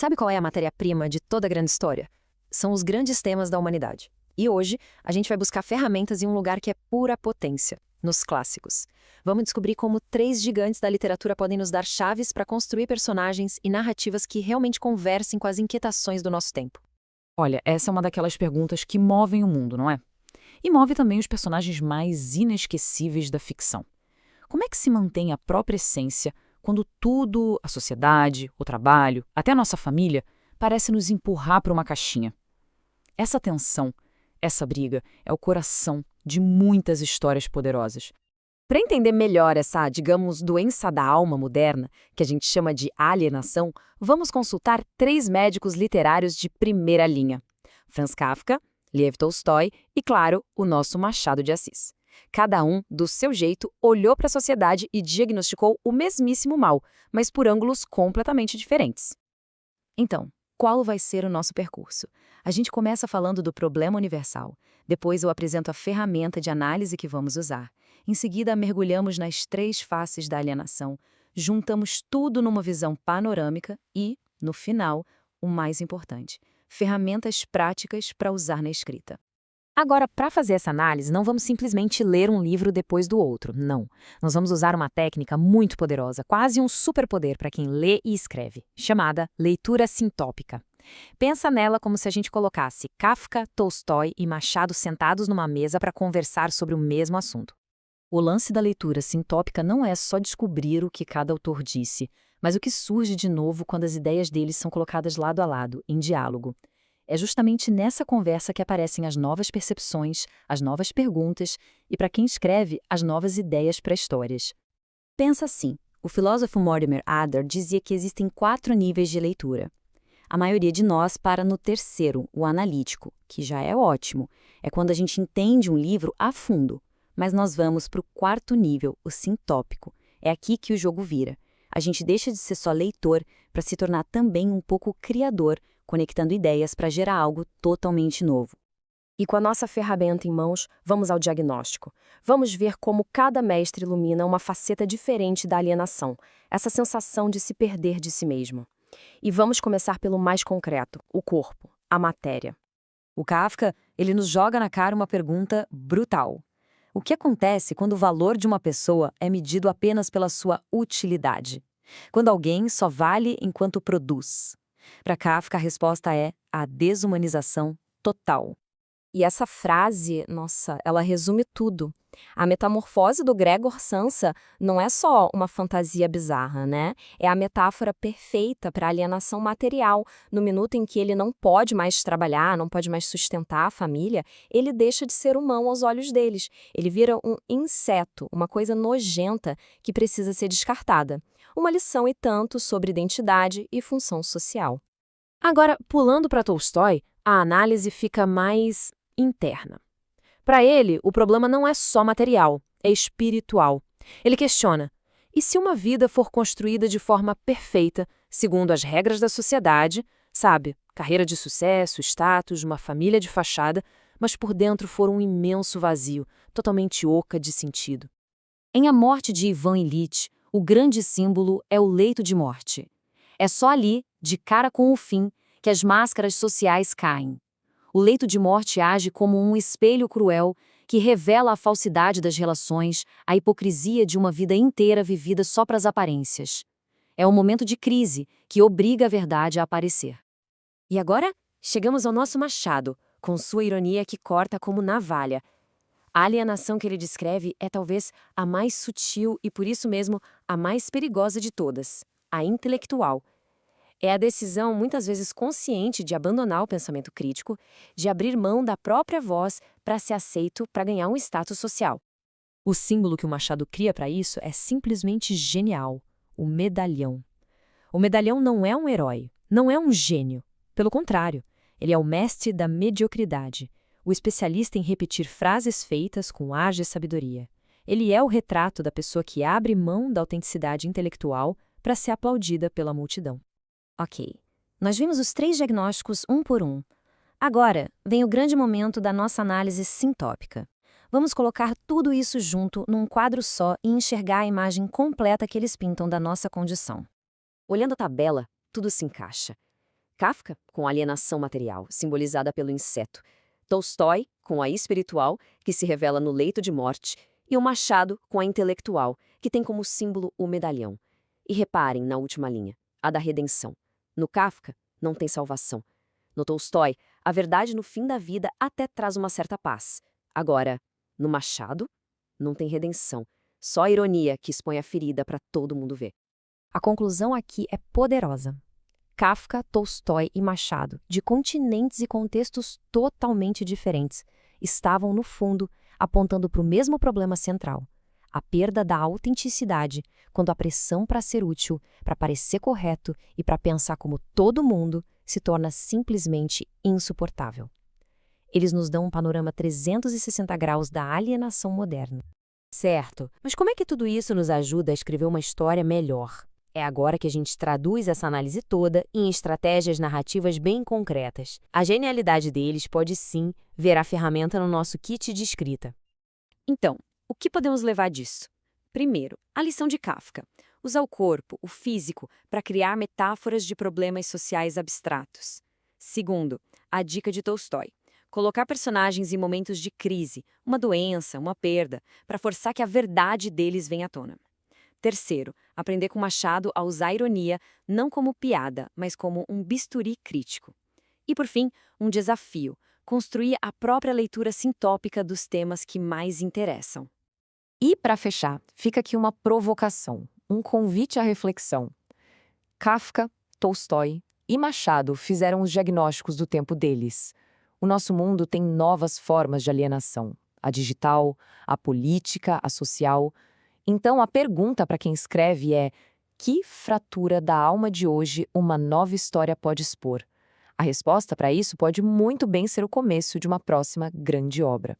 Sabe qual é a matéria-prima de toda grande história? São os grandes temas da humanidade. E hoje, a gente vai buscar ferramentas em um lugar que é pura potência, nos clássicos. Vamos descobrir como três gigantes da literatura podem nos dar chaves para construir personagens e narrativas que realmente conversem com as inquietações do nosso tempo. Olha, essa é uma daquelas perguntas que movem o mundo, não é? E move também os personagens mais inesquecíveis da ficção. Como é que se mantém a própria essência quando tudo, a sociedade, o trabalho, até a nossa família, parece nos empurrar para uma caixinha? Essa tensão, essa briga, é o coração de muitas histórias poderosas. Para entender melhor essa, digamos, doença da alma moderna, que a gente chama de alienação, vamos consultar três médicos literários de primeira linha: Franz Kafka, Lev Tolstói e, claro, o nosso Machado de Assis. Cada um, do seu jeito, olhou para a sociedade e diagnosticou o mesmíssimo mal, mas por ângulos completamente diferentes. Então, qual vai ser o nosso percurso? A gente começa falando do problema universal. Depois eu apresento a ferramenta de análise que vamos usar. Em seguida, mergulhamos nas três faces da alienação, juntamos tudo numa visão panorâmica e, no final, o mais importante, ferramentas práticas para usar na escrita. Agora, para fazer essa análise, não vamos simplesmente ler um livro depois do outro, não. Nós vamos usar uma técnica muito poderosa, quase um superpoder para quem lê e escreve, chamada leitura sintópica. Pensa nela como se a gente colocasse Kafka, Tolstói e Machado sentados numa mesa para conversar sobre o mesmo assunto. O lance da leitura sintópica não é só descobrir o que cada autor disse, mas o que surge de novo quando as ideias deles são colocadas lado a lado, em diálogo. É justamente nessa conversa que aparecem as novas percepções, as novas perguntas e, para quem escreve, as novas ideias para histórias. Pensa assim, o filósofo Mortimer Adler dizia que existem 4 níveis de leitura. A maioria de nós para no terceiro, o analítico, que já é ótimo. É quando a gente entende um livro a fundo. Mas nós vamos para o 4º nível, o sintópico. É aqui que o jogo vira. A gente deixa de ser só leitor para se tornar também um pouco criador, conectando ideias para gerar algo totalmente novo. E com a nossa ferramenta em mãos, vamos ao diagnóstico. Vamos ver como cada mestre ilumina uma faceta diferente da alienação, essa sensação de se perder de si mesmo. E vamos começar pelo mais concreto, o corpo, a matéria. O Kafka, ele nos joga na cara uma pergunta brutal. O que acontece quando o valor de uma pessoa é medido apenas pela sua utilidade? Quando alguém só vale enquanto produz? Para Kafka, a resposta é a desumanização total. E essa frase, nossa, ela resume tudo. A metamorfose do Gregor Samsa não é só uma fantasia bizarra, né? É a metáfora perfeita para a alienação material. No minuto em que ele não pode mais trabalhar, não pode mais sustentar a família, ele deixa de ser humano aos olhos deles. Ele vira um inseto, uma coisa nojenta que precisa ser descartada. Uma lição e tanto sobre identidade e função social. Agora, pulando para Tolstói, a análise fica mais interna. Para ele, o problema não é só material, é espiritual. Ele questiona: e se uma vida for construída de forma perfeita, segundo as regras da sociedade, sabe, carreira de sucesso, status, uma família de fachada, mas por dentro for um imenso vazio, totalmente oca de sentido? Em A Morte de Ivan Ilitch, o grande símbolo é o leito de morte. É só ali, de cara com o fim, que as máscaras sociais caem. O leito de morte age como um espelho cruel que revela a falsidade das relações, a hipocrisia de uma vida inteira vivida só para as aparências. É um momento de crise que obriga a verdade a aparecer. E agora, chegamos ao nosso Machado, com sua ironia que corta como navalha. A alienação que ele descreve é talvez a mais sutil e, por isso mesmo, a mais perigosa de todas, a intelectual. É a decisão, muitas vezes consciente, de abandonar o pensamento crítico, de abrir mão da própria voz para ser aceito, para ganhar um status social. O símbolo que o Machado cria para isso é simplesmente genial, o medalhão. O medalhão não é um herói, não é um gênio. Pelo contrário, ele é o mestre da mediocridade, o especialista em repetir frases feitas com ar de sabedoria. Ele é o retrato da pessoa que abre mão da autenticidade intelectual para ser aplaudida pela multidão. Ok, nós vimos os 3 diagnósticos um por um. Agora, vem o grande momento da nossa análise sintópica. Vamos colocar tudo isso junto num quadro só e enxergar a imagem completa que eles pintam da nossa condição. Olhando a tabela, tudo se encaixa. Kafka, com a alienação material, simbolizada pelo inseto. Tolstói, com a espiritual, que se revela no leito de morte. E o Machado, com a intelectual, que tem como símbolo o medalhão. E reparem na última linha, a da redenção. No Kafka, não tem salvação. No Tolstói, a verdade no fim da vida até traz uma certa paz. Agora, no Machado, não tem redenção. Só a ironia que expõe a ferida para todo mundo ver. A conclusão aqui é poderosa. Kafka, Tolstói e Machado, de continentes e contextos totalmente diferentes, estavam, no fundo, apontando para o mesmo problema central: a perda da autenticidade, quando a pressão para ser útil, para parecer correto e para pensar como todo mundo se torna simplesmente insuportável. Eles nos dão um panorama 360 graus da alienação moderna. Certo, mas como é que tudo isso nos ajuda a escrever uma história melhor? É agora que a gente traduz essa análise toda em estratégias narrativas bem concretas. A genialidade deles pode sim ver a ferramenta no nosso kit de escrita. Então, o que podemos levar disso? Primeiro, a lição de Kafka. Usar o corpo, o físico, para criar metáforas de problemas sociais abstratos. Segundo, a dica de Tolstói. Colocar personagens em momentos de crise, uma doença, uma perda, para forçar que a verdade deles venha à tona. Terceiro, aprender com Machado a usar a ironia não como piada, mas como um bisturi crítico. E, por fim, um desafio: construir a própria leitura sintópica dos temas que mais interessam. E, para fechar, fica aqui uma provocação, um convite à reflexão. Kafka, Tolstói e Machado fizeram os diagnósticos do tempo deles. O nosso mundo tem novas formas de alienação: a digital, a política, a social. Então, a pergunta para quem escreve é: que fratura da alma de hoje uma nova história pode expor? A resposta para isso pode muito bem ser o começo de uma próxima grande obra.